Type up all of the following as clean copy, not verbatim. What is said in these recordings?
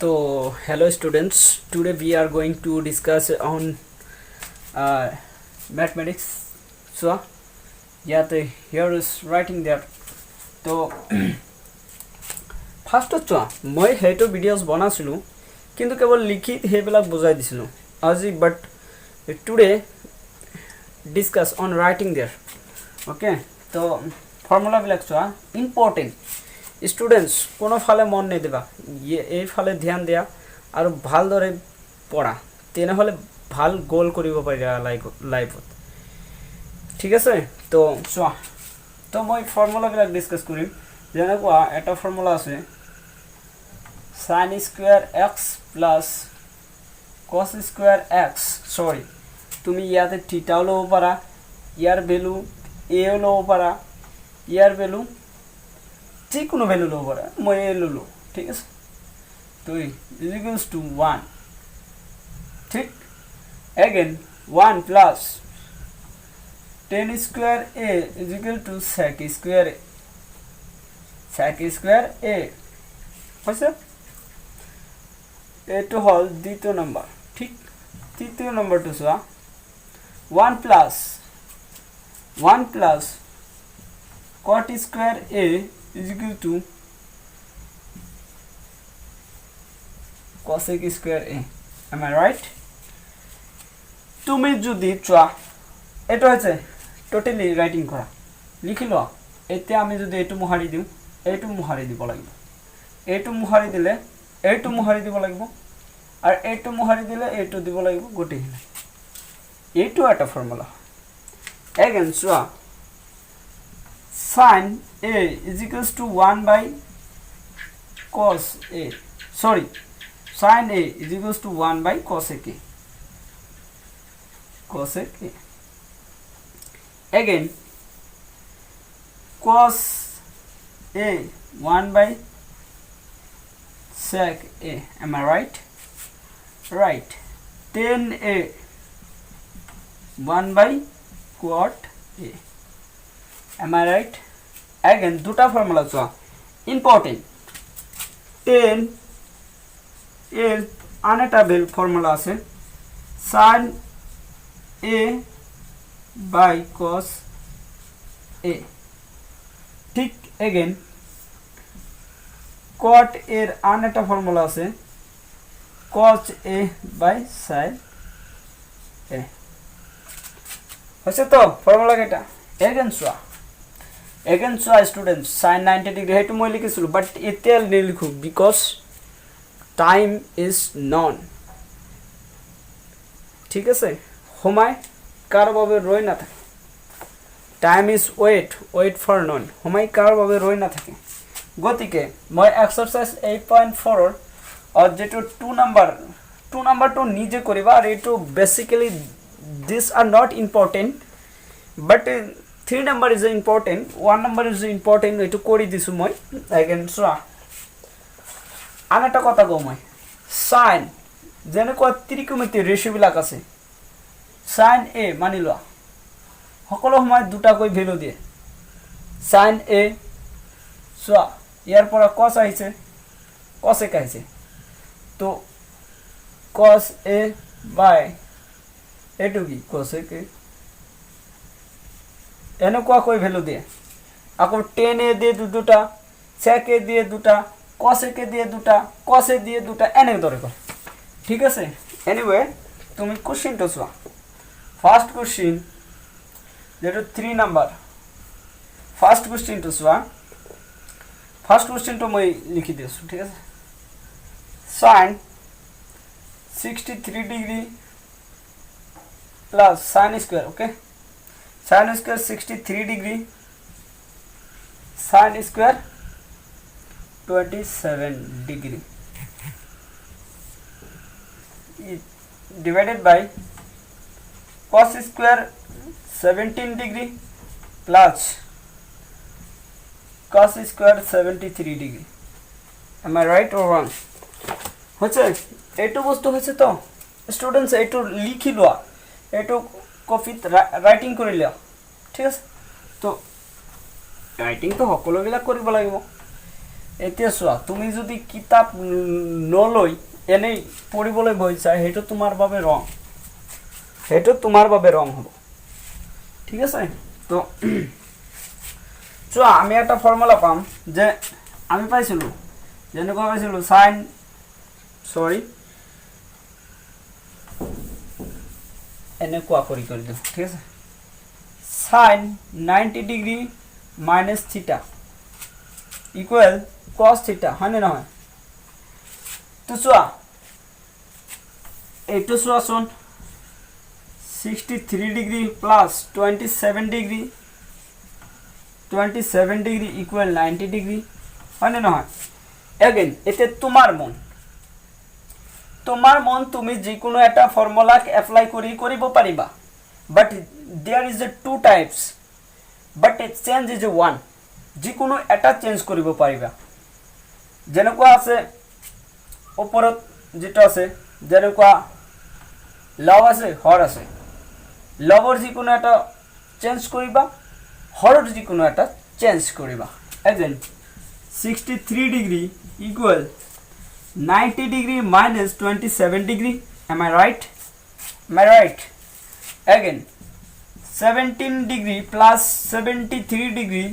So, hello students. Today we are going to discuss on mathematics. So, here is writing there. So, first মই হেটো videos বনাছিলো কিন্তু কেৱল লিখিত হেবিলাক বুজাই দিছিলো আজি but today discuss on writing there. Okay, so formula বিলাক চোৱা important. স্টুডেন্টস কোনো ফালে মন নেই দিবা এই ফালে ধ্যান দিয়া আৰু ভালদৰে পঢ়া তেনেহলে ভাল গোল কৰিব পাৰিবা লাইফত ঠিক আছে তো চোৱা তো মই ফৰ্মুলা বিলাক ডিসকাস কৰিম যেনেকুৱা এটা ফৰ্মুলা আছে sin square x plus cos square x সৰি তুমি ইয়াতে থিটা লব পাৰা ইয়াৰ ভ্যালু a লব পাৰা ইয়াৰ ভ্যালু যে কোনো ভ্যালু লব পাৰা মই a ললো ঠিক আছে তো is equals to 1 ঠিক again 1 plus tan square a is equal to sec square a হইছে এটো হল দ্বিতীয় নাম্বার ঠিক তৃতীয় নাম্বারটো চোৱা 1 plus cot square a is equal to cosec square a. Am I right? তুমি যদি চোৱা এটা হচ্ছে টোটালি রাইটিং করা লিখিল এতে আমি যদি এটু মুহারি দিও এটু মুহারি দিব লাগিব এটু মুহারি দিলে এটু মুহারি দিব লাগিব আর এটু মুহারি দিলে এটু দিব লাগিব গোটে এটু একটা ফর্মুলা again চোৱা sin a is equals to 1 by cos a sorry sin a is equals to 1 by cosec a again cos a 1 by sec a. Am I right? Right. Tan a 1 by cot a. Am I right? Again দুটা formula চোৱা important tan এর আনেটা formula আছে sin a by cos a ঠিক again cot এর আনেটা formula আছে cos a by sin a হচ্ছে তো formula কেটা again চোৱা স্টুডেন্ট sin 90 ডিগ্রি হেতু মই লিখিছিলো বাট এতিয়া লিখো বিকজ টাইম ইজ নন ঠিক আছে সময় কার বাবে রই না থাকে time is wait for none সময় কার বাবে রই না থাকে গতিকে মই এক্সারসাইজ 8.4 ৰ আর যেটো 2 নাম্বারটো নিজে করিবা আর এটো basically this are not important but 3 number is important 1 number is important এটো কৰি দিছো মই again চোৱা আনাটা কথা কও মই sin যেনেকুৱা ত্ৰিকোণমিতিৰ ৰেশিও বিলাক আছে sin a মানি লোৱা সকলো সময় দুটা কৈ ভ্যালু দিয়ে sin a চোৱা ইয়াৰ পৰা cos আহিছে cosec আহিছে তো cos a by এটো কি cosec a এনেকুৱা কৈ ভ্যালু দিয়ে আকৌ tan a দিয়ে দুটা sec a দিয়ে দুটা cosec a দিয়ে দুটা cos a দিয়ে দুটা এনে ধরে কর ঠিক আছে এনিওয়ে তুমি কোশ্চেনটা চোৱা ফাৰ্স্ট কোশ্চেন যেটা 3 নাম্বাৰ ফাৰ্স্ট কোশ্চেনটা চোৱা ফার্স্ট কোশ্চেনটা মই লিখি দিছো ঠিক আছে sin 63 degree plus sin square okay sin square 63 degree sin square 27 degree divided by cos square 17 degree plus cos square 73 degree. Am I right or wrong? হচ্ছে এটো বস্তু হচ্ছে তো স্টুডেন্টস এটো লিখি লোৱা এটো কপিত ৰাইটিং কৰি লিয়া ঠিক আছে তো ৰাইটিং তো সকলো বিলাক কৰিব লাগিব এতিয়া চোৱা তুমি যদি কিতাপ নলৈ এনেই পঢ়িবলৈ বহিছা সেইটো তোমাৰ বাবে ৰং, সেইটো তোমাৰ বাবে ৰং হ'ব। ঠিক আছে, তো চোৱা আমি এটা ফৰ্মুলা পাম যে আমি পাইছিলোঁ যেনেকুৱা পাইছিলোঁ সাইন এনেকুৱা কৰি দিওঁ। ঠিক আছে, সাইন 90 ডিগ্ৰী মাইনাছ থিটা ইকুৱেল কস থিটা, হয়নে নহয়? তো চোৱা এইটো চোৱাচোন 63 degree plus 27 degree equal 90 degree, হয়নে নহয়? এগেইন এতিয়া তোমাৰ মন তুমি যিকোনো এটা ফৰ্মুলাক এপ্লাই কৰিব পাৰিবা, but there is a two types but it change is a one. যিকোনো এটা চেঞ্জ কৰিব পাৰিবা, যেনেকুৱা আছে ওপৰত যেটো আছে, যেনেকুৱা লব আছে হৰ আছে, লবৰ যিকোনো এটা চেঞ্জ কৰিবা, হৰৰ যিকোনো এটা চেঞ্জ কৰিবা। Again 63 degree equal 90 degree minus 27 degree. Am I right? Again 17 degree plus 73 degree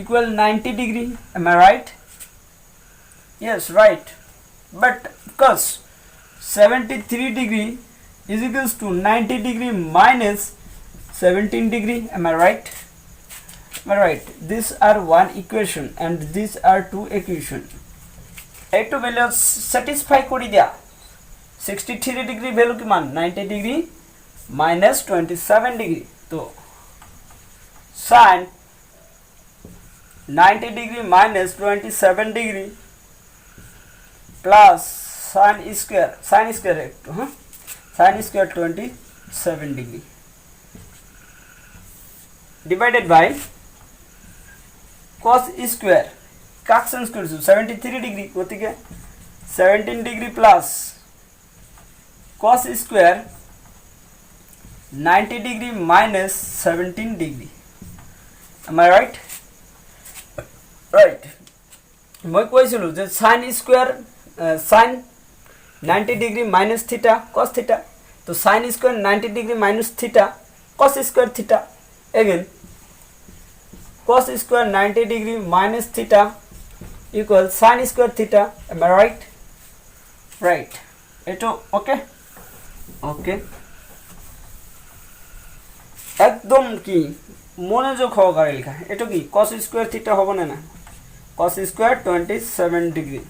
equal 90 degree. Am I right? Yes, right. But because 73 degree is equals to 90 degree minus 17 degree. Am I right? These are one equation and these are two equation. এইটো value satisfy কৰি দিয়া। 63 degree value কিমান? 90 degree minus 27 degree. তো sin 90 degree minus 27 degree plus sin square একটু sin square 27 degree divided বাই cos square কাক change কৰিছো 73 degree, গতিকে 17 degree plus cos square 90 degree minus 17 degree. Am I right? মই কৈছিলো যে sin square sin 90 degree minus থিটা cos থিটা, তো sin স্কয়াৰ 90 ডিগ্ৰী মাইনাস থিটা cos স্কয়াৰ থিটা। Again cos square 90 degree minus থিটা equal sin square theta. Am I right? এটো ওকে একদম কি মনোযোগ সহকারে লেখা। এটো কি cos square theta হবে না? cos square 27 degree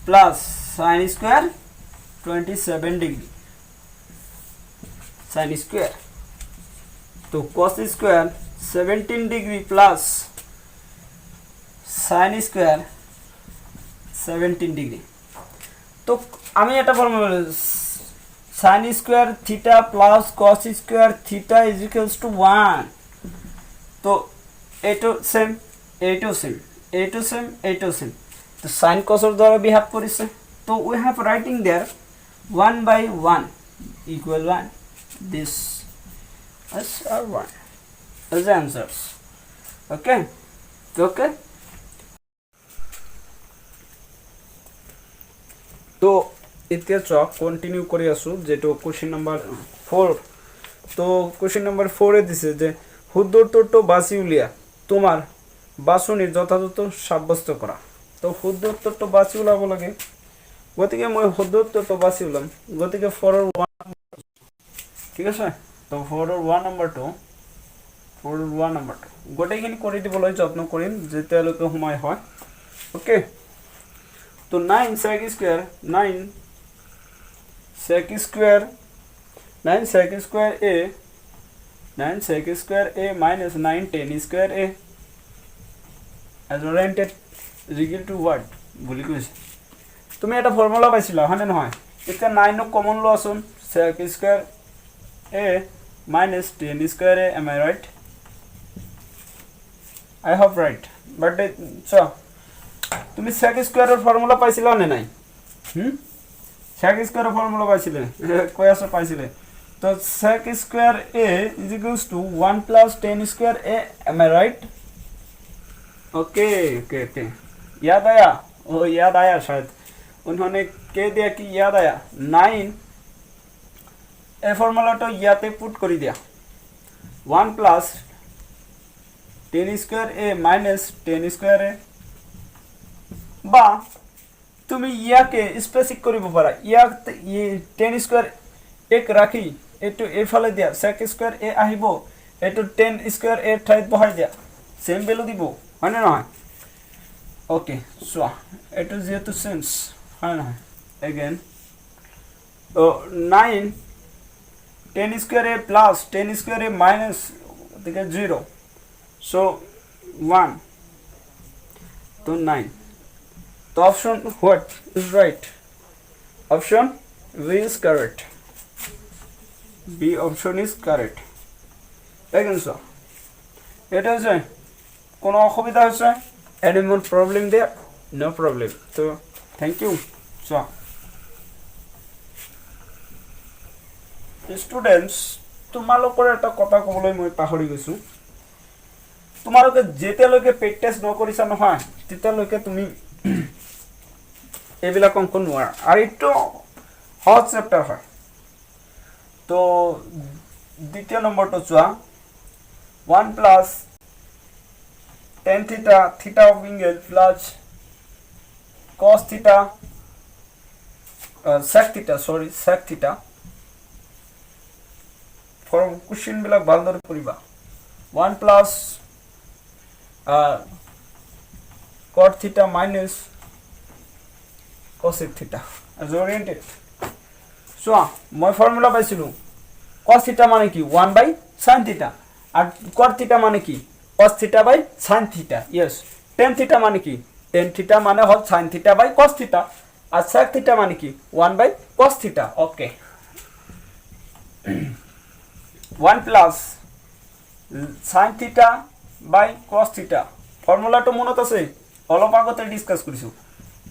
plus sin square 27 degree sin square, তো cos square 17 degree plus sin square 17 degree. তো আমি এটা ফর্মুলা sin স্কয়ার থিটা প্লাস cos স্কয়ার থিটা ইজ ইকুয়ালস টু 1। তো এটো সেম তো sin cos এর দ্বারা বিহাভ করিছে, তো উই have writing there 1/1 equal 1, this is our 1 as the answers. Okay. তো এতিয়া চক কন্টিনিউ কৰি আছো, যেটো কোশ্চেন নাম্বাৰ 4। তো কোশ্চেন নাম্বাৰ 4 এ দিছে যে শুদ্ধ উত্তৰটো বাছি উলিয়া তোমাৰ বাছনিৰ যথাযথ সাব্যস্ত কৰা। তো শুদ্ধ উত্তৰটো বাছি উলাব লাগে, গতিকে মই শুদ্ধ উত্তৰটো বাছি উলাম। গতিকে 4 এৰ 1, ঠিক আছে। তো 4 এৰ 1 নাম্বাৰটো গোটেইখিনি কৰি দিবলৈ যত্ন কৰিম যেতিয়ালৈকে সময় হয়। ওকে, तो 9 sec square a minus 9 tan square a as oriented is equal to what বলি কৈছে। তুমি এটা ফর্মুলা পাইছিলা হয়নে নহয়? এতিয়া 9 কমন লওঁচোন, sec square a minus tan square a। Am I right? I hope right, but so তুমি sec square এর ফর্মুলা পাইছিলা না নাই? sec square এর ফর্মুলা পাইছিলে? কই আছে পাইছিলে? তো sec square a is equals to 1 plus tan square a। Am I right? Okay. याद आया? वो याद आया शायद, उन्होंने कह दिया कि याद आया 9 ए फर्मुलाटा ইয়াতে পুট করে দিয়া 1 প্লাস 10 স্কয়ার এ মাইনাস 10 স্কয়ার এ, বা তুমি ইয়াকে স্পেসিফিক করিব পারা, ইয়াতে 10 স্কয়ার এক রাখি এটু এফালে দিয়া sec স্কয়ার এ আহিব, এটু 10 স্কয়ার এর ঠাইত বহাই দিয়া সেম ভ্যালু দিব, হয় না নহয়? ওকে সো এটু যেহেতু সেন্স হয় না, अगेन তো 9 10 square A plus 10 square A minus 0, so 1 तो 9, तो option what is right? Option B is correct, B option is correct. Again so এটা হচ্ছে কোনো অসুবিধা হচ্ছে? Any more problem there? No problem. তো থ্যাংক ইউ। সো স্টুডেন্টস তোমালোকৰ এটা কথা ক'বলৈ মই পাহৰি গৈছো, তোমালোকে যেতিয়ালৈকে প্ৰেক্টিছ নকৰিছা নহয় তেতিয়ালৈকে তুমি এইবিলাক অংক নোৱাৰা, আৰু এইটো সহজ চেপ্টাৰ হয়। তো দ্বিতীয় নম্বৰটো চোৱা, 1 plus tan theta theta of angle plus cos theta sec theta sorry sec theta for question বিলাক ভালদৰে পঢ়িবা। 1 plus cot theta minus cosec theta as oriented। so মই ফর্মুলা পাইছিলো cos theta মানে কি 1 by sin theta, are cot theta মানে কি cos theta by sin theta। yes, tan theta মানে কি tan theta মানে হল sin theta by cos theta, are sec theta মানে কি 1 by cos theta। Okay 1 plus sin theta by cos theta ফর্মুলাটো মনত আছে, অলপ আগতে ডিসকাস কৰিছো,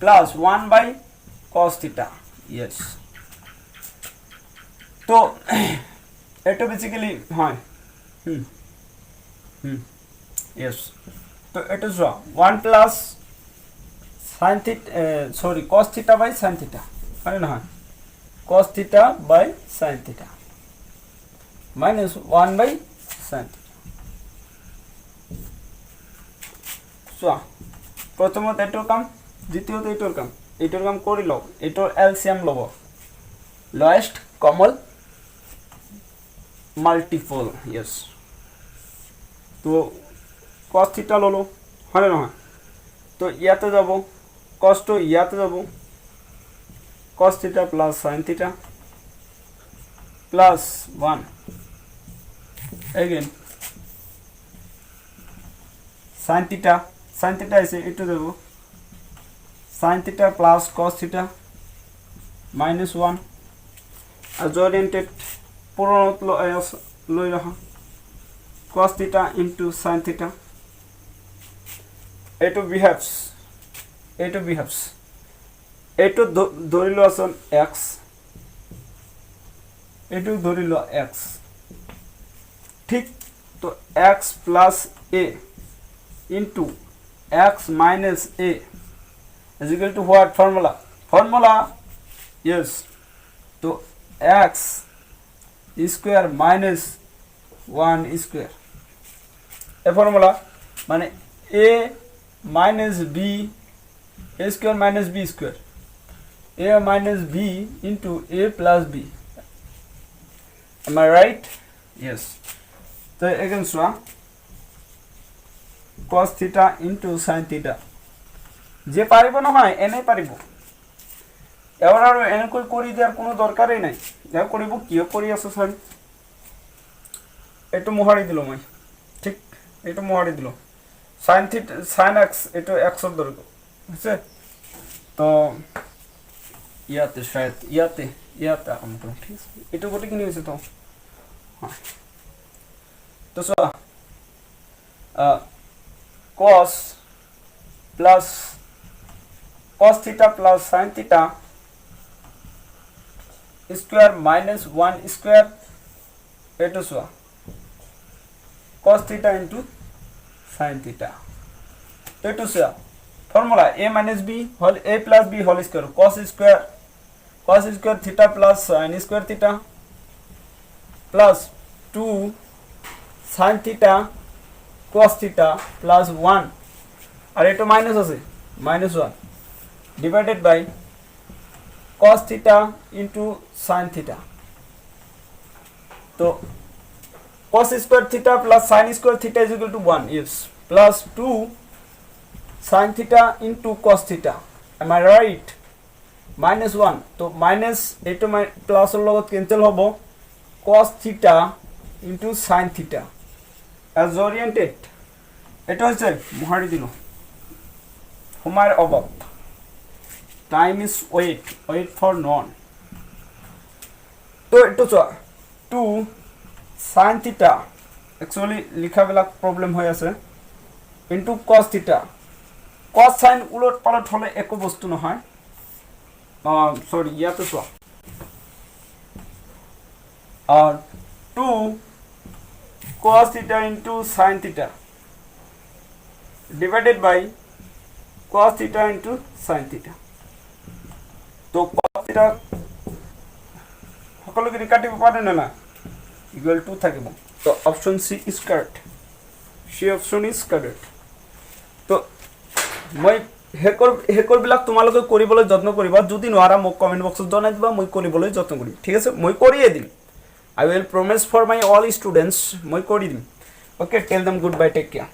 plus 1 by cos theta। yes, তো এটা বেসিক্যালি হয় yes, তো এটা যা 1 plus sin theta sorry cos theta by sin theta মানে না হয় cos theta by sin theta minus 1 by sin theta। so প্রথমত এটার কাম, দ্বিতীয়ত এটার কাম করি লও, এটার এলসিএম লব, লোয়েস্ট কমন মাল্টিপল। yes, তো cos theta ললো, হয় না? তো ইয়াতে যাব cos তো ইয়াতে যাব, cos theta plus sin theta plus 1 again sin theta এসে একটু দেব sin theta plus cos theta minus 1 as oriented পুরনত লই রাখা cos theta into sin theta, it behaves it ধরিল আসন x, এটু ধরিল x, ঠিক? তো x plus a into x minus a is equal to what formula? yes, তো x square minus 1 square এ formula মানে a minus b a square minus b square, a minus b into a plus b, am I right? yes, তো again so cos theta into sin theta যে পারিব না হয় এনে পারিব, এবার আর এনে করি দেওয়ার কোনো দরকারই নাই, যা করিব কি করি আছে স্যার একটু মোহারি দিল মই, ঠিক একটু মোহারি দিল sin theta sin x একটু x এর দৈর্ঘ্য বুঝছে, তো ইয়াতে শায়দ ইয়াতে আমরা ঠিক আছে একটু গোটে কিনে হয়েছে। তো হ্যাঁ, তো cos plus cos theta plus sin theta square minus 1 square এটু cos theta into sin theta, এটু formula a minus b whole a plus b whole square cos square theta plus sin square theta plus 2 sin theta cos theta plus 1 আর এটা minus আছে -1 divided by cos theta into sin theta तो cos square theta plus sin square theta is equal to 1 yes plus 2 sin theta into cos theta am I right -1 तो minus एटो plus লগত cancel होबो cos theta into sin theta as oriented এটা হচ্ছে মহারি দিল হুমায়ুর অবাব টাইম ইজ ওয়েট ফর নন তো এটা চ 2 sin theta actually লিখাবিলাক প্রবলেম হৈ আছে into cos theta cos sin উলট পালট হলে একো বস্তু নহয় সরি ইয়াতে চ আর 2 cos theta into sin theta divided by cos theta into sin theta तो cos theta সকলকে কাটিব পারে না equal to থাকিব তো option C is correct C option is correct তো মই হেকৰ বিলাক তোমালোকে কৰিবলৈ যত্ন কৰিবা যদি নোৱাৰা মোক কমেন্ট বক্সত জনাই দিবা মই কৰিবলৈ যত্ন কৰিম ঠিক আছে মই কৰিয়ে দিম I will promise for my all students মই কৰি দিম okay tell them goodbye take care